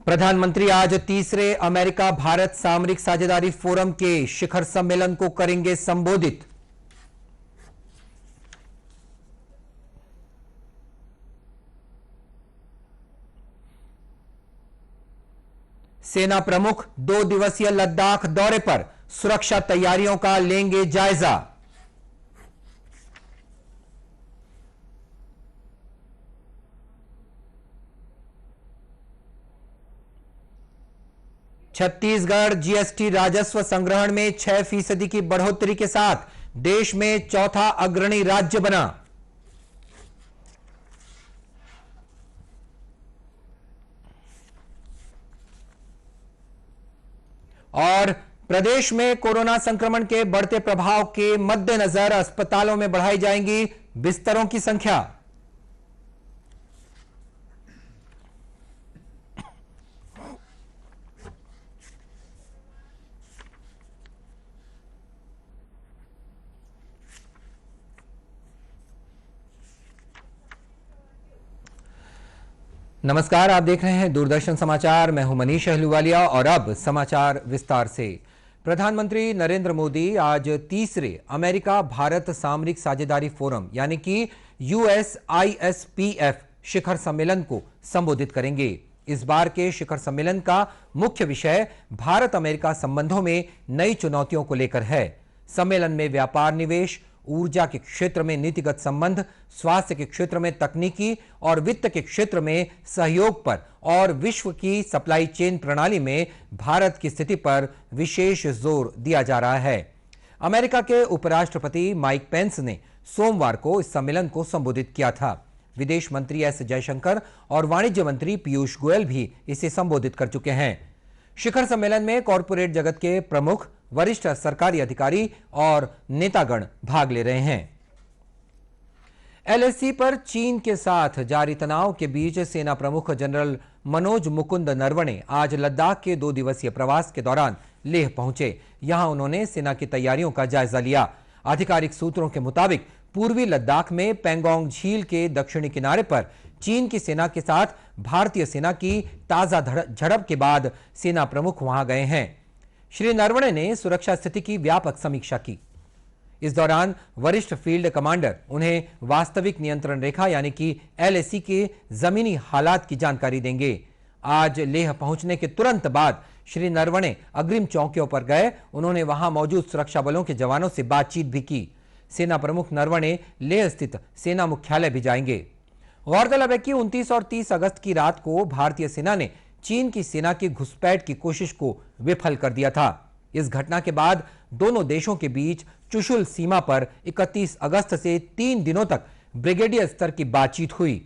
प्रधानमंत्री आज तीसरे अमेरिका भारत सामरिक साझेदारी फोरम के शिखर सम्मेलन को करेंगे संबोधित। सेना प्रमुख 2 दिवसीय लद्दाख दौरे पर, सुरक्षा तैयारियों का लेंगे जायजा। छत्तीसगढ़ जीएसटी राजस्व संग्रहण में 6% की बढ़ोतरी के साथ देश में चौथा अग्रणी राज्य बना। और प्रदेश में कोरोना संक्रमण के बढ़ते प्रभाव के मद्देनजर अस्पतालों में बढ़ाई जाएंगी बिस्तरों की संख्या। नमस्कार, आप देख रहे हैं दूरदर्शन समाचार। मैं हूं मनीष अहलूवालिया और अब समाचार विस्तार से। प्रधानमंत्री नरेंद्र मोदी आज तीसरे अमेरिका भारत सामरिक साझेदारी फोरम यानी कि USISPF शिखर सम्मेलन को संबोधित करेंगे। इस बार के शिखर सम्मेलन का मुख्य विषय भारत अमेरिका संबंधों में नई चुनौतियों को लेकर है। सम्मेलन में व्यापार निवेश, ऊर्जा के क्षेत्र में नीतिगत संबंध, स्वास्थ्य के क्षेत्र में तकनीकी और वित्त के क्षेत्र में सहयोग पर और विश्व की सप्लाई चेन प्रणाली में भारत की स्थिति पर विशेष जोर दिया जा रहा है। अमेरिका के उपराष्ट्रपति माइक पेंस ने सोमवार को इस सम्मेलन को संबोधित किया था। विदेश मंत्री एस जयशंकर और वाणिज्य मंत्री पीयूष गोयल भी इसे संबोधित कर चुके हैं। शिखर सम्मेलन में कॉरपोरेट जगत के प्रमुख, वरिष्ठ सरकारी अधिकारी और नेतागण भाग ले रहे हैं। LAC पर चीन के साथ जारी तनाव के बीच सेना प्रमुख जनरल मनोज मुकुंद नरवणे आज लद्दाख के 2 दिवसीय प्रवास के दौरान लेह पहुंचे। यहां उन्होंने सेना की तैयारियों का जायजा लिया। आधिकारिक सूत्रों के मुताबिक पूर्वी लद्दाख में पेंगोंग झील के दक्षिणी किनारे पर चीन की सेना के साथ भारतीय सेना की ताजा झड़प के बाद सेना प्रमुख वहां गए हैं। श्री नरवणे ने सुरक्षा स्थिति की व्यापक समीक्षा की। इस दौरान वरिष्ठ फील्ड कमांडर उन्हें वास्तविक नियंत्रण रेखा यानी कि LAC के जमीनी हालात की जानकारी देंगे। आज लेह पहुंचने के तुरंत बाद श्री नरवणे अग्रिम चौकियों पर गए। उन्होंने वहां मौजूद सुरक्षा बलों के जवानों से बातचीत भी की। सेना प्रमुख नरवणे लेह स्थित सेना मुख्यालय भी जाएंगे। गौरतलब है कि 29 और 30 अगस्त की रात को भारतीय सेना ने चीन की सेना की घुसपैठ की कोशिश को विफल कर दिया था। इस घटना के बाद दोनों देशों के बीच चुशुल सीमा पर 31 अगस्त से 3 दिनों तक ब्रिगेडियर स्तर की बातचीत हुई।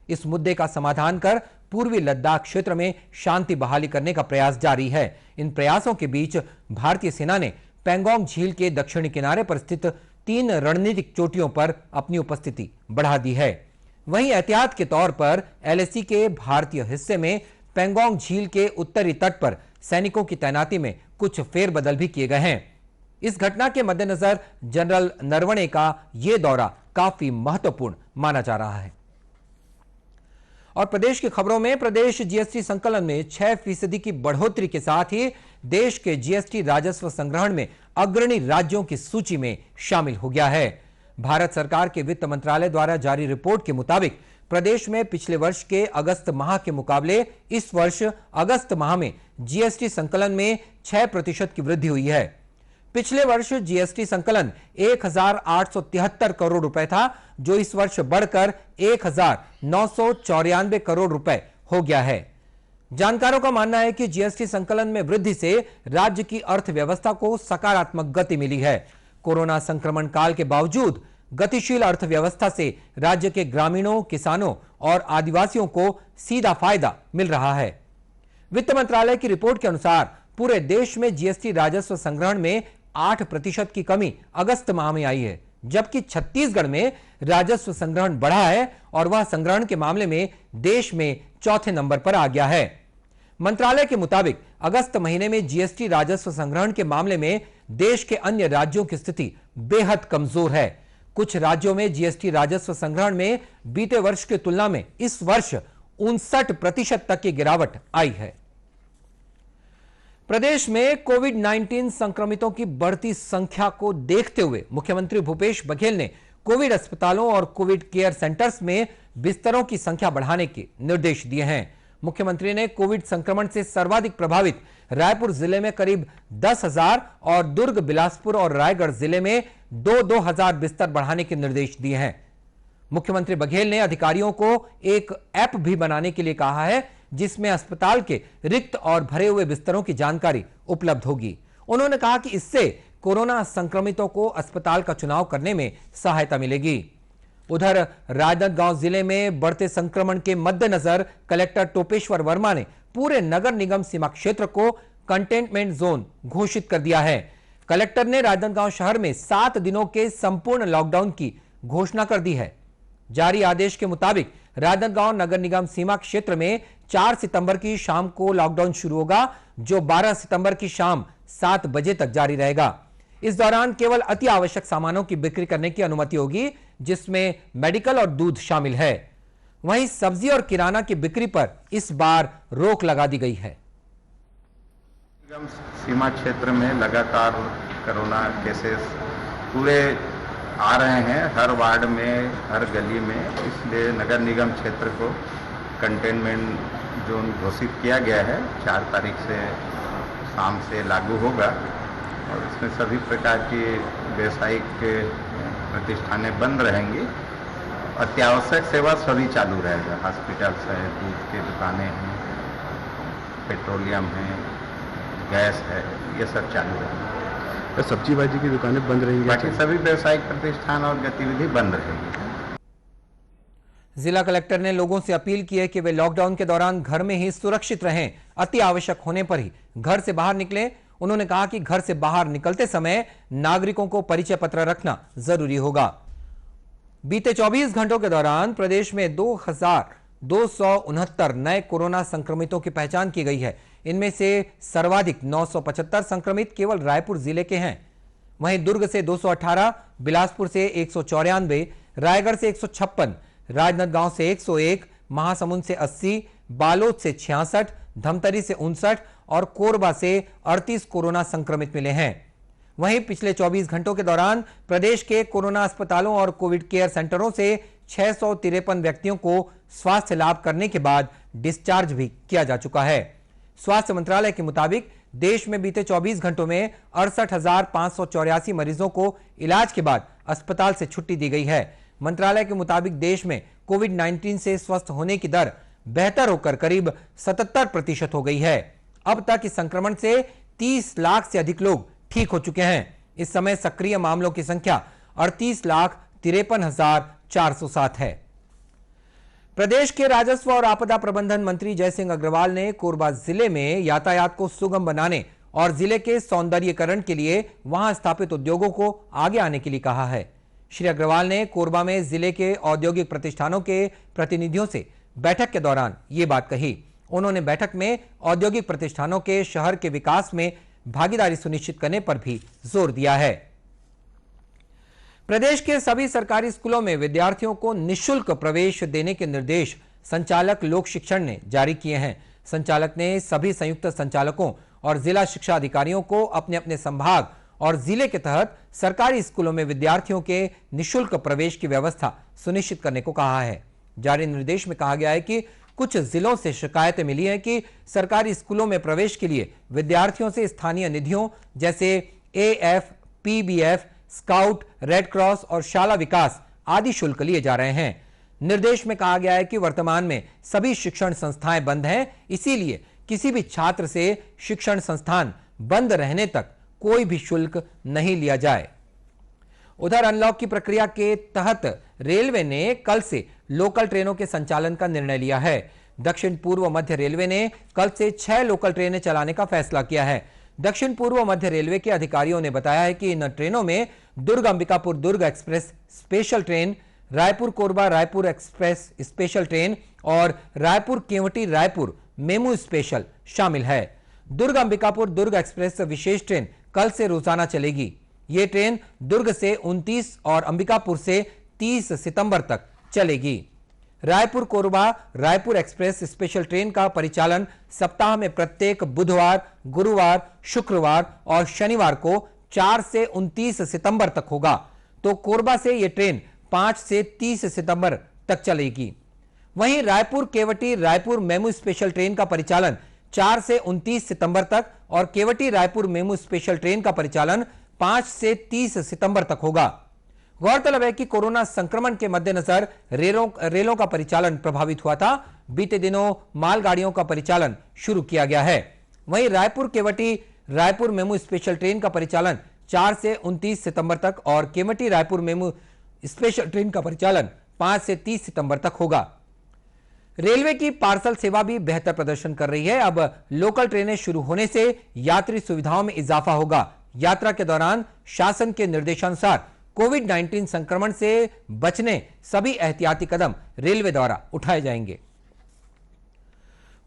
इस मुद्दे का समाधान कर पूर्वी लद्दाख क्षेत्र में शांति बहाली करने का प्रयास जारी है। इन प्रयासों के बीच भारतीय सेना ने पेंगोंग झील के दक्षिणी किनारे पर स्थित 3 रणनीतिक चोटियों पर अपनी उपस्थिति बढ़ा दी है। वहीं एहतियात के तौर पर LAC के भारतीय हिस्से में पेंगोंग झील के उत्तरी तट पर सैनिकों की तैनाती में कुछ फेरबदल भी किए गए हैं। इस घटना के मद्देनजर जनरल नरवणे का यह दौरा काफी महत्वपूर्ण माना जा रहा है। और प्रदेश की खबरों में, प्रदेश GST संकलन में 6% की बढ़ोतरी के साथ ही देश के GST राजस्व संग्रहण में अग्रणी राज्यों की सूची में शामिल हो गया है। भारत सरकार के वित्त मंत्रालय द्वारा जारी रिपोर्ट के मुताबिक प्रदेश में पिछले वर्ष के अगस्त माह के मुकाबले इस वर्ष अगस्त माह में GST संकलन में 6% की वृद्धि हुई है। पिछले वर्ष GST संकलन 1873 करोड़ रुपए था, जो इस वर्ष बढ़कर 1994 करोड़ रुपए हो गया है। जानकारों का मानना है कि GST संकलन में वृद्धि से राज्य की अर्थव्यवस्था को सकारात्मक गति मिली है। कोरोना संक्रमण काल के बावजूद गतिशील अर्थव्यवस्था से राज्य के ग्रामीणों, किसानों और आदिवासियों को सीधा फायदा मिल रहा है। वित्त मंत्रालय की रिपोर्ट के अनुसार पूरे देश में GST राजस्व संग्रहण में 8% की कमी अगस्त माह में आई है, जबकि छत्तीसगढ़ में राजस्व संग्रहण बढ़ा है और वह संग्रहण के मामले में देश में चौथे नंबर पर आ गया है। मंत्रालय के मुताबिक अगस्त महीने में GST राजस्व संग्रहण के मामले में देश के अन्य राज्यों की स्थिति बेहद कमजोर है। कुछ राज्यों में GST राजस्व संग्रहण में बीते वर्ष की तुलना में इस वर्ष 59% तक की गिरावट आई है। प्रदेश में कोविड-19 संक्रमितों की बढ़ती संख्या को देखते हुए मुख्यमंत्री भूपेश बघेल ने कोविड अस्पतालों और कोविड केयर सेंटर्स में बिस्तरों की संख्या बढ़ाने के निर्देश दिए हैं। मुख्यमंत्री ने कोविड संक्रमण से सर्वाधिक प्रभावित रायपुर जिले में करीब 10,000 और दुर्ग, बिलासपुर और रायगढ़ जिले में 2-2 हजार बिस्तर बढ़ाने के निर्देश दिए हैं। मुख्यमंत्री बघेल ने अधिकारियों को एक ऐप भी बनाने के लिए कहा है, जिसमें अस्पताल के रिक्त और भरे हुए बिस्तरों की जानकारी उपलब्ध होगी। उन्होंने कहा कि इससे कोरोना संक्रमितों को अस्पताल का चुनाव करने में सहायता मिलेगी। उधर राजनांदगांव जिले में बढ़ते संक्रमण के मद्देनजर कलेक्टर टोपेश्वर वर्मा ने पूरे नगर निगम सीमा क्षेत्र को कंटेनमेंट जोन घोषित कर दिया है। कलेक्टर ने राजनांदगांव शहर में 7 दिनों के संपूर्ण लॉकडाउन की घोषणा कर दी है। जारी आदेश के मुताबिक राजनांदगांव नगर निगम सीमा क्षेत्र में 4 सितंबर की शाम को लॉकडाउन शुरू होगा, जो 12 सितंबर की शाम 7 बजे तक जारी रहेगा। इस दौरान केवल अति आवश्यक सामानों की बिक्री करने की अनुमति होगी, जिसमें मेडिकल और दूध शामिल है। वहीं सब्जी और किराना की बिक्री पर इस बार रोक लगा दी गई है। निगम सीमा क्षेत्र में लगातार कोरोना केसेस पूरे आ रहे हैं, हर वार्ड में, हर गली में, इसलिए नगर निगम क्षेत्र को कंटेनमेंट जोन घोषित किया गया है। 4 तारीख से शाम से लागू होगा और इसमें सभी प्रकार की व्यावसायिक प्रतिष्ठानें बंद रहेंगी। अत्यावश्यक सेवा सभी चालू रहेगा। हॉस्पिटल्स है, दूध की दुकानें हैं, पेट्रोलियम है, गैस है, ये सब चालू रहेगा। तो सब्जी भाजी की दुकानें बंद रहेंगी, बाकी सभी व्यावसायिक प्रतिष्ठान और गतिविधि बंद रहेगी। जिला कलेक्टर ने लोगों से अपील की है कि वे लॉकडाउन के दौरान घर में ही सुरक्षित रहें, अति आवश्यक होने पर ही घर से बाहर निकलें। उन्होंने कहा कि घर से बाहर निकलते समय नागरिकों को परिचय पत्र रखना जरूरी होगा। बीते 24 घंटों के दौरान प्रदेश में 2,269 नए कोरोना संक्रमितों की पहचान की गई है। इनमें से सर्वाधिक 975 संक्रमित केवल रायपुर जिले के हैं। वहीं दुर्ग से 218, बिलासपुर से 194, रायगढ़ से 156, राजनांदगांव से 101, महासमुंद से 80, बालोद से 66, धमतरी से 59 और कोरबा से 38 कोरोना संक्रमित मिले हैं। वहीं पिछले 24 घंटों के दौरान प्रदेश के कोरोना अस्पतालों और कोविड केयर सेंटरों से 653 व्यक्तियों को स्वास्थ्य लाभ करने के बाद डिस्चार्ज भी किया जा चुका है। स्वास्थ्य मंत्रालय के मुताबिक देश में बीते 24 घंटों में 68,584 मरीजों को इलाज के बाद अस्पताल से छुट्टी दी गई है। मंत्रालय के मुताबिक देश में कोविड-19 से स्वस्थ होने की दर बेहतर होकर करीब 77% हो गई है। अब तक इस संक्रमण से 30 लाख से अधिक लोग ठीक हो चुके हैं। इस समय सक्रिय मामलों की संख्या 38,53,407 है। प्रदेश के राजस्व और आपदा प्रबंधन मंत्री जयसिंह अग्रवाल ने कोरबा जिले में यातायात को सुगम बनाने और जिले के सौंदर्यीकरण के लिए वहां स्थापित उद्योगों को आगे आने के लिए कहा है। श्री अग्रवाल ने कोरबा में जिले के औद्योगिक प्रतिष्ठानों के प्रतिनिधियों से बैठक के दौरान ये बात कही। उन्होंने बैठक में औद्योगिक प्रतिष्ठानों के शहर के विकास में भागीदारी सुनिश्चित करने पर भी जोर दिया है। प्रदेश के सभी सरकारी स्कूलों में विद्यार्थियों को निःशुल्क प्रवेश देने के निर्देश संचालक लोक शिक्षण ने जारी किए हैं। संचालक ने सभी संयुक्त संचालकों और जिला शिक्षा अधिकारियों को अपने अपने संभाग और जिले के तहत सरकारी स्कूलों में विद्यार्थियों के निःशुल्क प्रवेश की व्यवस्था सुनिश्चित करने को कहा है। जारी निर्देश में कहा गया है कि कुछ जिलों से शिकायतें मिली हैं कि सरकारी स्कूलों में प्रवेश के लिए विद्यार्थियों से स्थानीय निधियों जैसे AF, PBF, scout, red cross और शाला विकास आदि शुल्क लिए जा रहे हैं। निर्देश में कहा गया है कि वर्तमान में सभी शिक्षण संस्थाएं बंद हैं, इसीलिए किसी भी छात्र से शिक्षण संस्थान बंद रहने तक कोई भी शुल्क नहीं लिया जाए। उधर अनलॉक की प्रक्रिया के तहत रेलवे ने कल से लोकल ट्रेनों के संचालन का निर्णय लिया है। दक्षिण पूर्व मध्य रेलवे ने कल से 6 लोकल ट्रेनें चलाने का फैसला किया है। दक्षिण पूर्व मध्य रेलवे के अधिकारियों ने बताया है कि इन ट्रेनों में Durg Ambikapur Durg express special train, Raipur Korba Raipur express special train और रायपुर केवटी रायपुर मेमू स्पेशल शामिल है। दुर्ग अंबिकापुर दुर्ग एक्सप्रेस विशेष ट्रेन कल से रोजाना चलेगी। ये ट्रेन दुर्ग से 29 और अंबिकापुर से 30 सितंबर तक चलेगी। Raipur Korba Raipur express special train का परिचालन सप्ताह में प्रत्येक बुधवार, गुरुवार, शुक्रवार और शनिवार को 4 से 29 सितंबर तक होगा। तो कोरबा से यह ट्रेन 5 से 30 सितंबर तक चलेगी। वहीं Raipur Keoti Raipur MEMU special train का परिचालन 4 से 29 सितंबर तक और Kewti Raipur MEMU special train का परिचालन 5 से 30 सितंबर तक होगा। गौरतलब है कि कोरोना संक्रमण के मद्देनजर रेलों का परिचालन प्रभावित हुआ था। बीते दिनों मालगाड़ियों का परिचालन शुरू किया गया है। वहीं Raipur Keoti Raipur MEMU special train का परिचालन 4 से 29 सितंबर तक और Kewti Raipur MEMU special train का परिचालन 5 से 30 सितंबर तक होगा। रेलवे की पार्सल सेवा भी बेहतर प्रदर्शन कर रही है। अब लोकल ट्रेनें शुरू होने से यात्री सुविधाओं में इजाफा होगा। यात्रा के दौरान शासन के निर्देशानुसार कोविड-19 संक्रमण से बचने सभी एहतियाती कदम रेलवे द्वारा उठाए जाएंगे।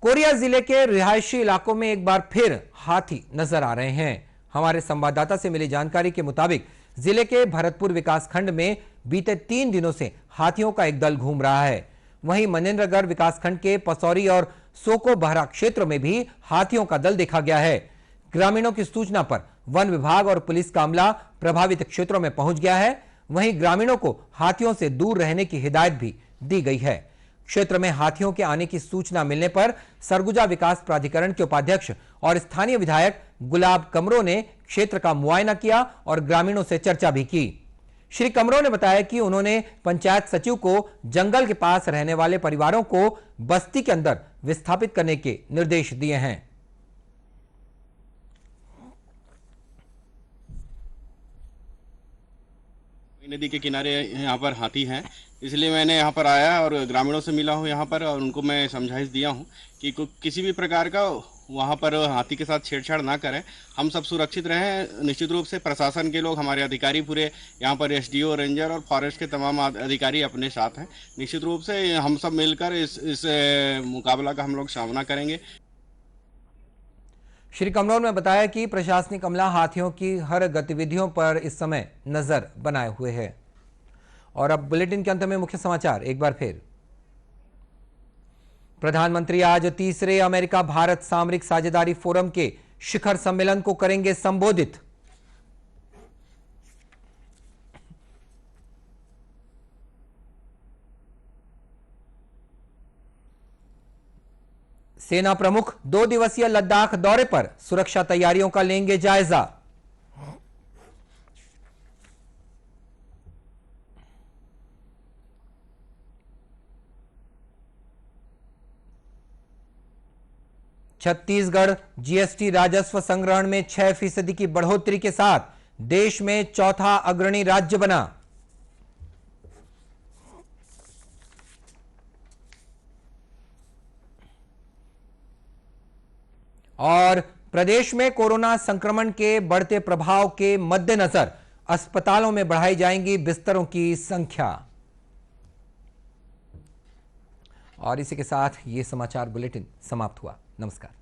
कोरिया जिले के रिहायशी इलाकों में एक बार फिर हाथी नजर आ रहे हैं। हमारे संवाददाता से मिली जानकारी के मुताबिक जिले के भरतपुर विकासखंड में बीते 3 दिनों से हाथियों का एक दल घूम रहा है। वहीं मनेन्द्रगढ़ विकासखंड के पसौरी और सोको बहरा क्षेत्र में भी हाथियों का दल देखा गया है। ग्रामीणों की सूचना पर वन विभाग और पुलिस का अमला प्रभावित क्षेत्रों में पहुंच गया है। वहीं ग्रामीणों को हाथियों से दूर रहने की हिदायत भी दी गई है। क्षेत्र में हाथियों के आने की सूचना मिलने पर सरगुजा विकास प्राधिकरण के उपाध्यक्ष और स्थानीय विधायक गुलाब कमरों ने क्षेत्र का मुआयना किया और ग्रामीणों से चर्चा भी की। श्री कमरों ने बताया कि उन्होंने पंचायत सचिव को जंगल के पास रहने वाले परिवारों को बस्ती के अंदर विस्थापित करने के निर्देश दिए हैं। नदी के किनारे यहाँ पर हाथी हैं, इसलिए मैंने यहाँ पर आया और ग्रामीणों से मिला हूँ यहाँ पर और उनको मैं समझाइश दिया हूँ कि किसी भी प्रकार का वहाँ पर हाथी के साथ छेड़छाड़ ना करें। हम सब सुरक्षित रहें। निश्चित रूप से प्रशासन के लोग, हमारे अधिकारी पूरे यहाँ पर एसडीओ, रेंजर और फॉरेस्ट के तमाम अधिकारी अपने साथ हैं। निश्चित रूप से हम सब मिलकर इस मुकाबला का हम लोग सामना करेंगे। श्री कमरों ने बताया कि प्रशासनिक अमला हाथियों की हर गतिविधियों पर इस समय नजर बनाए हुए है। और अब बुलेटिन के अंत में मुख्य समाचार एक बार फिर। प्रधानमंत्री आज तीसरे अमेरिका भारत सामरिक साझेदारी फोरम के शिखर सम्मेलन को करेंगे संबोधित। सेना प्रमुख 2 दिवसीय लद्दाख दौरे पर सुरक्षा तैयारियों का लेंगे जायजा। छत्तीसगढ़ जीएसटी राजस्व संग्रहण में 6% की बढ़ोतरी के साथ देश में चौथा अग्रणी राज्य बना। और प्रदेश में कोरोना संक्रमण के बढ़ते प्रभाव के मद्देनजर अस्पतालों में बढ़ाई जाएंगी बिस्तरों की संख्या। और इसी के साथ ये समाचार बुलेटिन समाप्त हुआ। नमस्कार।